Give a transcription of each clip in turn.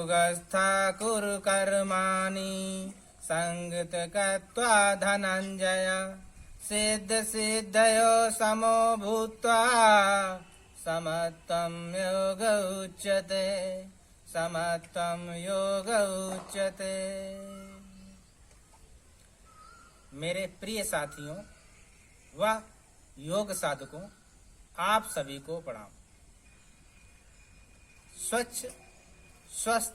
योगस्था कुरु कर्माणि संगत कृत्वा धनंजय सिद्ध सिद्धयो समो भूत्वा समत्वं योग उच्यते समत्वं योग उच्यते। मेरे प्रिय साथियों व योग साधकों, आप सभी को प्रणाम। स्वच्छ स्वस्थ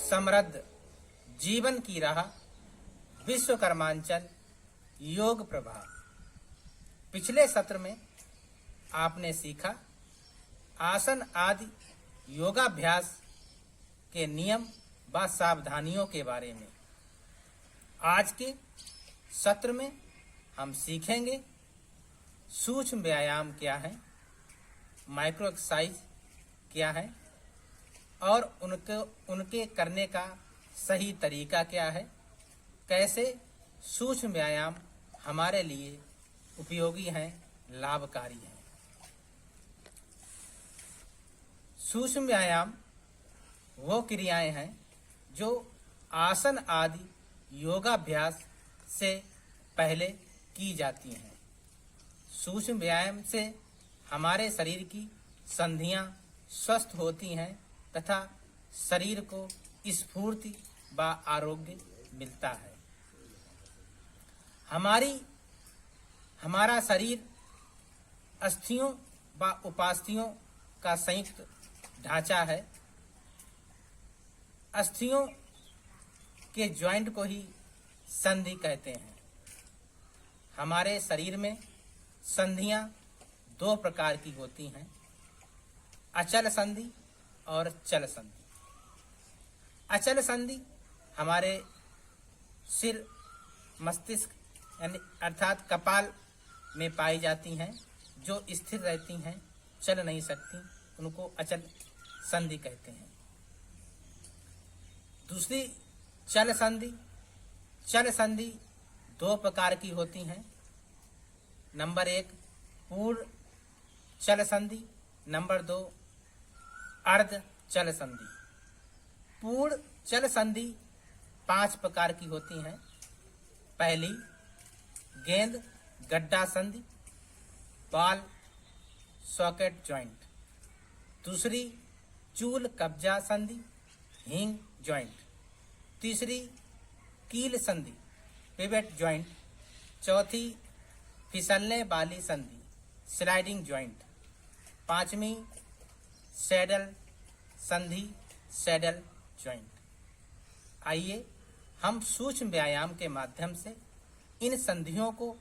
समृद्ध जीवन की राह विश्वकर्मांचल योग प्रभाव। पिछले सत्र में आपने सीखा आसन आदि योगाभ्यास के नियम व सावधानियों के बारे में। आज के सत्र में हम सीखेंगे सूक्ष्म व्यायाम क्या है, माइक्रो एक्सरसाइज क्या है और उनके करने का सही तरीका क्या है, कैसे सूक्ष्म व्यायाम हमारे लिए उपयोगी हैं, लाभकारी हैं। सूक्ष्म व्यायाम वो क्रियाएं हैं जो आसन आदि योगाभ्यास से पहले की जाती हैं। सूक्ष्म व्यायाम से हमारे शरीर की संधियां स्वस्थ होती हैं तथा शरीर को स्फूर्ति व आरोग्य मिलता है। हमारा शरीर अस्थियों व उपास्थियों का संयुक्त ढांचा है। अस्थियों के जॉइंट को ही संधि कहते हैं। हमारे शरीर में संधियां दो प्रकार की होती हैं, अचल संधि और चल संधि। अचल संधि हमारे सिर मस्तिष्क यानी अर्थात कपाल में पाई जाती हैं, जो स्थिर रहती हैं, चल नहीं सकती, उनको अचल संधि कहते हैं। दूसरी चल संधि। चल संधि दो प्रकार की होती हैं। नंबर 1 पूर्ण चल संधि, नंबर 2 अर्ध चल संधि। पूर्ण चल संधि 5 प्रकार की होती हैं। पहली गेंद गड्ढा संधि, बॉल सॉकेट जॉइंट। दूसरी चूल कब्जा संधि, हिंग जॉइंट। तीसरी कील संधि, पिवेट जॉइंट। चौथी फिसलने वाली संधि, स्लाइडिंग जॉइंट। पांचवी सैडल संधि, सैडल जॉइंट। आइए हम सूक्ष्म व्यायाम के माध्यम से इन संधियों को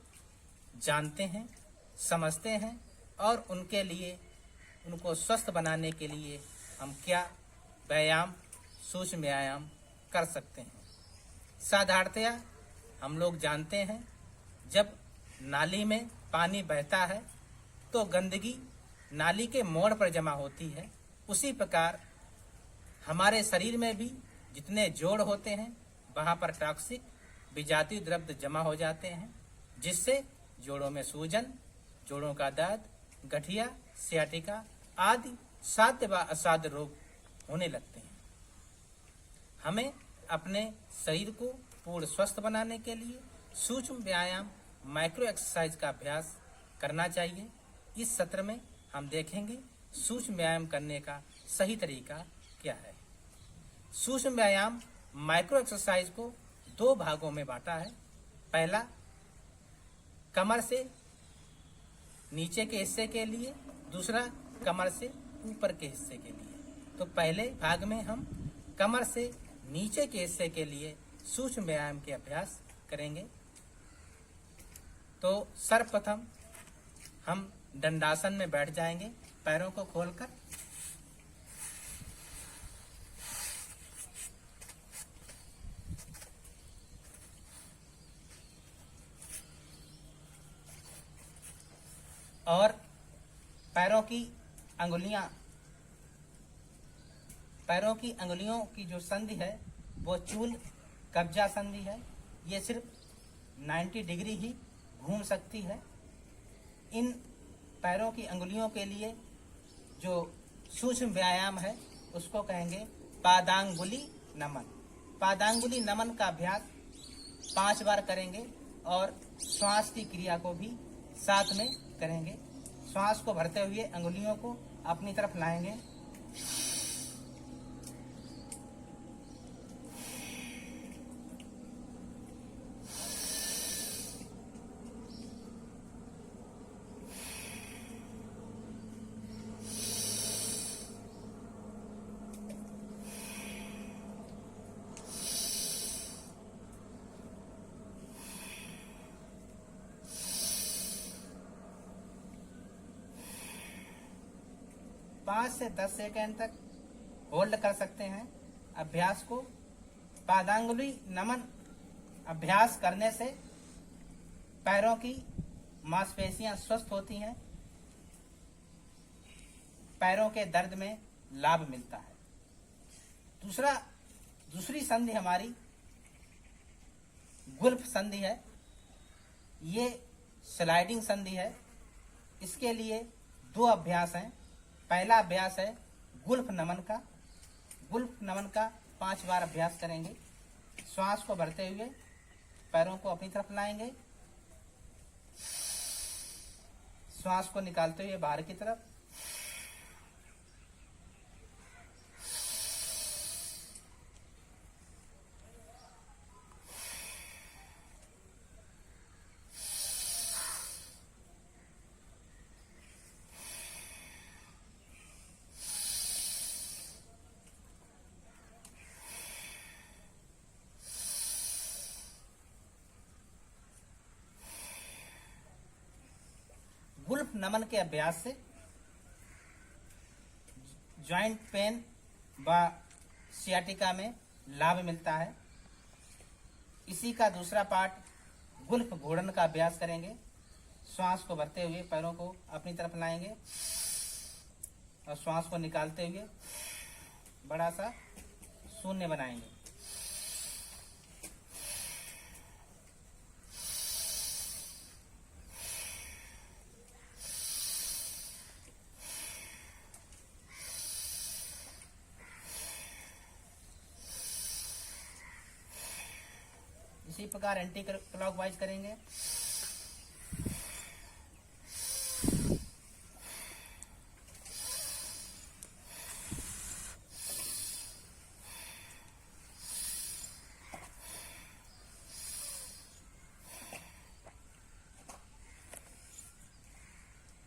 जानते हैं, समझते हैं और उनको स्वस्थ बनाने के लिए हम क्या व्यायाम, सूक्ष्म व्यायाम कर सकते हैं। साधारणतया हम लोग जानते हैं जब नाली में पानी बहता है तो गंदगी नाली के मोड़ पर जमा होती है। उसी प्रकार हमारे शरीर में भी जितने जोड़ होते हैं वहाँ पर टॉक्सिक विजातीय द्रव्य जमा हो जाते हैं, जिससे जोड़ों में सूजन, जोड़ों का दर्द, गठिया, सियाटिका आदि साध्य व असाध्य रोग होने लगते हैं। हमें अपने शरीर को पूर्ण स्वस्थ बनाने के लिए सूक्ष्म व्यायाम, माइक्रो एक्सरसाइज का अभ्यास करना चाहिए। इस सत्र में हम देखेंगे सूक्ष्म व्यायाम करने का सही तरीका क्या है। सूक्ष्म व्यायाम माइक्रो एक्सरसाइज को 2 भागों में बांटा है। पहला कमर से नीचे के हिस्से के लिए, दूसरा कमर से ऊपर के हिस्से के लिए। तो पहले भाग में हम कमर से नीचे के हिस्से के लिए सूक्ष्म व्यायाम के अभ्यास करेंगे। तो सर्वप्रथम हम दंडासन में बैठ जाएंगे, पैरों को खोलकर। और पैरों की अंगुलियों की जो संधि है वो चूल कब्जा संधि है। ये सिर्फ 90 डिग्री ही घूम सकती है। इन पैरों की अंगुलियों के लिए जो सूक्ष्म व्यायाम है उसको कहेंगे पादांगुली नमन। पादांगुली नमन का अभ्यास 5 बार करेंगे और श्वास की क्रिया को भी साथ में करेंगे। श्वास को भरते हुए अंगुलियों को अपनी तरफ लाएंगे। पाँच से 10 सेकेंड तक होल्ड कर सकते हैं अभ्यास को। पादांगुली नमन अभ्यास करने से पैरों की मांसपेशियां स्वस्थ होती हैं, पैरों के दर्द में लाभ मिलता है। दूसरी संधि हमारी गुल्फ संधि है। ये स्लाइडिंग संधि है। इसके लिए 2 अभ्यास हैं। पहला अभ्यास है गुल्फ नमन का। गुल्फ नमन का 5 बार अभ्यास करेंगे। श्वास को भरते हुए पैरों को अपनी तरफ लाएंगे। श्वास को निकालते हुए बाहर की तरफ। गुल्फ नमन के अभ्यास से जॉइंट पेन व सियाटिका में लाभ मिलता है। इसी का दूसरा पार्ट गुल्फ घूर्णन का अभ्यास करेंगे। श्वास को भरते हुए पैरों को अपनी तरफ लाएंगे और श्वास को निकालते हुए बड़ा सा शून्य बनाएंगे। इसी प्रकार एंटी क्लॉकवाइज करेंगे।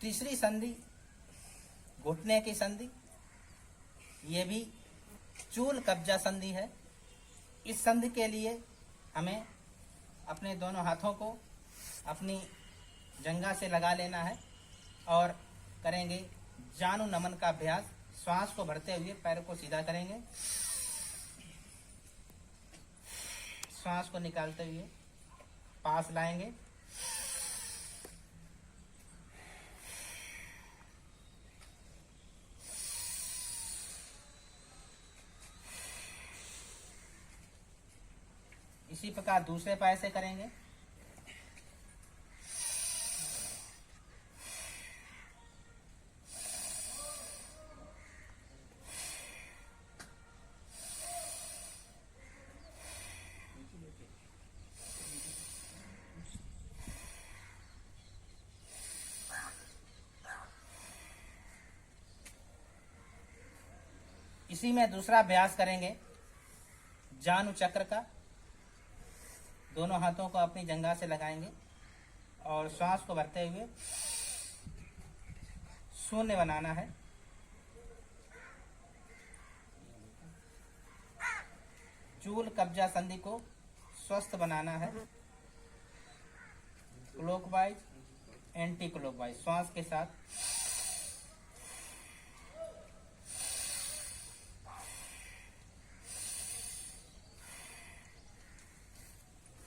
तीसरी संधि घुटने की संधि। ये भी चूल कब्जा संधि है। इस संधि के लिए हमें अपने दोनों हाथों को अपनी जंघा से लगा लेना है और करेंगे जानु नमन का अभ्यास। श्वास को भरते हुए पैर को सीधा करेंगे। श्वास को निकालते हुए पास लाएंगे। इसी प्रकार दूसरे पैर से करेंगे। इसी में दूसरा अभ्यास करेंगे जानु चक्र का। दोनों हाथों को अपनी जंघा से लगाएंगे और श्वास को भरते हुए शून्य बनाना है। चूल कब्जा संधि को स्वस्थ बनाना है। क्लॉकवाइज एंटी क्लॉकवाइज श्वास के साथ।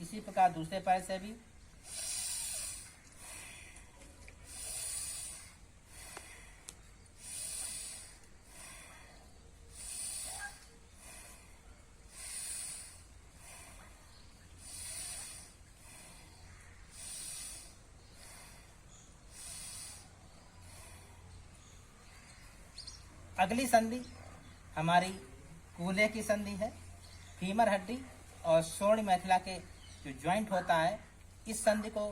इसी प्रकार दूसरे पैर से भी। अगली संधि हमारी कूल्हे की संधि है। फीमर हड्डी और श्रोणि मेखला के जो ज्वाइंट होता है, इस संधि को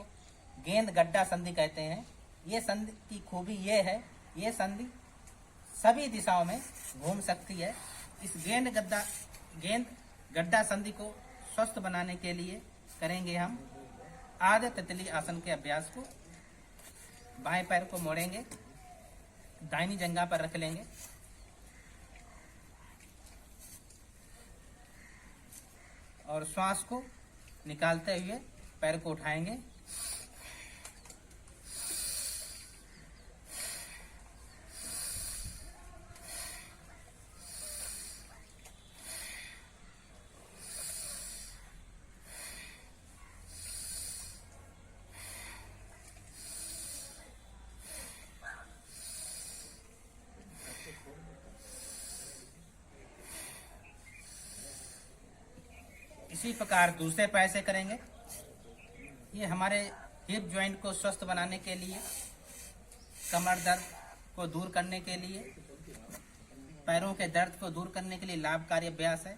गेंद गड्ढा संधि कहते हैं। ये संधि की खूबी ये है, ये संधि सभी दिशाओं में घूम सकती है। इस गेंद गड्ढा संधि को स्वस्थ बनाने के लिए करेंगे हम आधे तितली आसन के अभ्यास को। बाएं पैर को मोड़ेंगे, दाहिनी जंघा पर रख लेंगे, और श्वास को निकालते हुए पैर को उठाएंगे। इसी प्रकार दूसरे पैर से करेंगे। ये हमारे हिप जॉइंट को स्वस्थ बनाने के लिए, कमर दर्द को दूर करने के लिए, पैरों के दर्द को दूर करने के लिए लाभकारी अभ्यास है।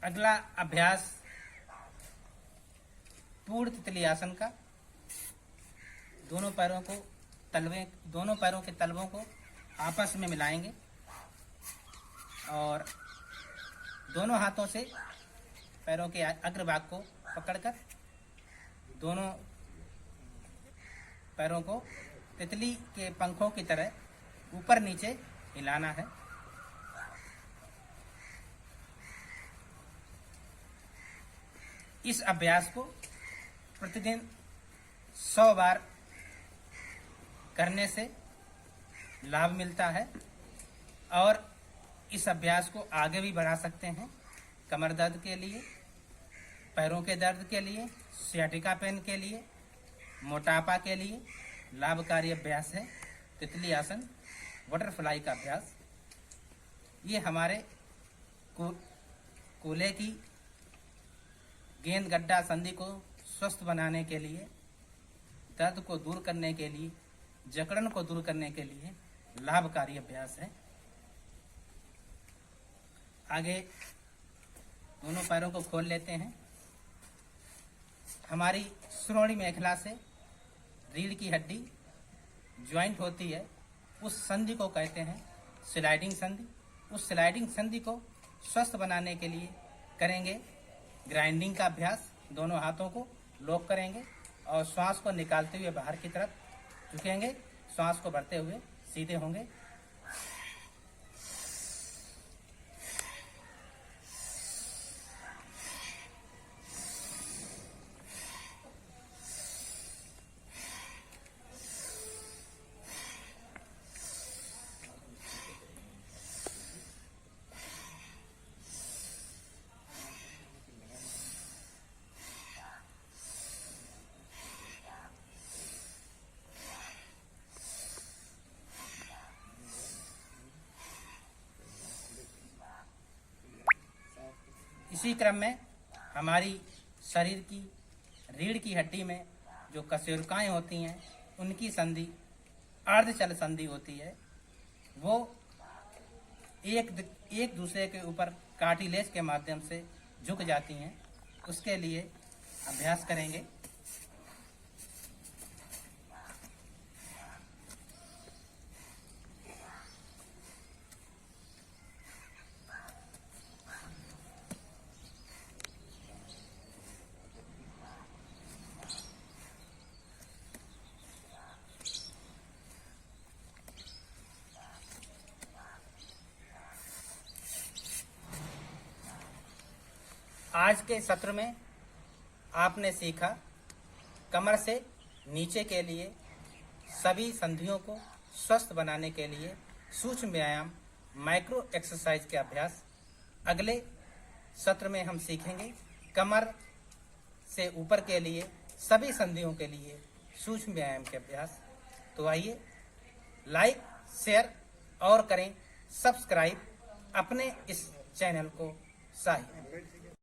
अगला अभ्यास पूर्ण तितली आसन का। दोनों पैरों के तलवों को आपस में मिलाएंगे और दोनों हाथों से पैरों के अग्रभाग को पकड़कर दोनों पैरों को तितली के पंखों की तरह ऊपर नीचे हिलाना है। इस अभ्यास को प्रतिदिन 100 बार करने से लाभ मिलता है और इस अभ्यास को आगे भी बढ़ा सकते हैं। कमर दर्द के लिए, पैरों के दर्द के लिए, सियाटिका पेन के लिए, मोटापा के लिए लाभकारी अभ्यास है तितली आसन, बटरफ्लाई का अभ्यास। ये हमारे कूल्हे की गेंद गड्ढा संधि को स्वस्थ बनाने के लिए, दर्द को दूर करने के लिए, जकड़न को दूर करने के लिए लाभकारी अभ्यास है। आगे दोनों पैरों को खोल लेते हैं। हमारी श्रोणि मेखला से रीढ़ की हड्डी ज्वाइंट होती है, उस संधि को कहते हैं स्लाइडिंग संधि। उस स्लाइडिंग संधि को स्वस्थ बनाने के लिए करेंगे ग्राइंडिंग का अभ्यास। दोनों हाथों को लॉक करेंगे और श्वास को निकालते हुए बाहर की तरफ झुकेंगे, श्वास को भरते हुए सीधे होंगे। इसी क्रम में हमारी शरीर की रीढ़ की हड्डी में जो कशेरुकाएं होती हैं, उनकी संधि अर्धचल संधि होती है। वो एक दूसरे के ऊपर कार्टिलेज के माध्यम से झुक जाती हैं। उसके लिए अभ्यास करेंगे। आज के सत्र में आपने सीखा कमर से नीचे के लिए सभी संधियों को स्वस्थ बनाने के लिए सूक्ष्म व्यायाम माइक्रो एक्सरसाइज के अभ्यास। अगले सत्र में हम सीखेंगे कमर से ऊपर के लिए सभी संधियों के लिए सूक्ष्म व्यायाम के अभ्यास। तो आइए लाइक, शेयर और करें सब्सक्राइब अपने इस चैनल को साहिब।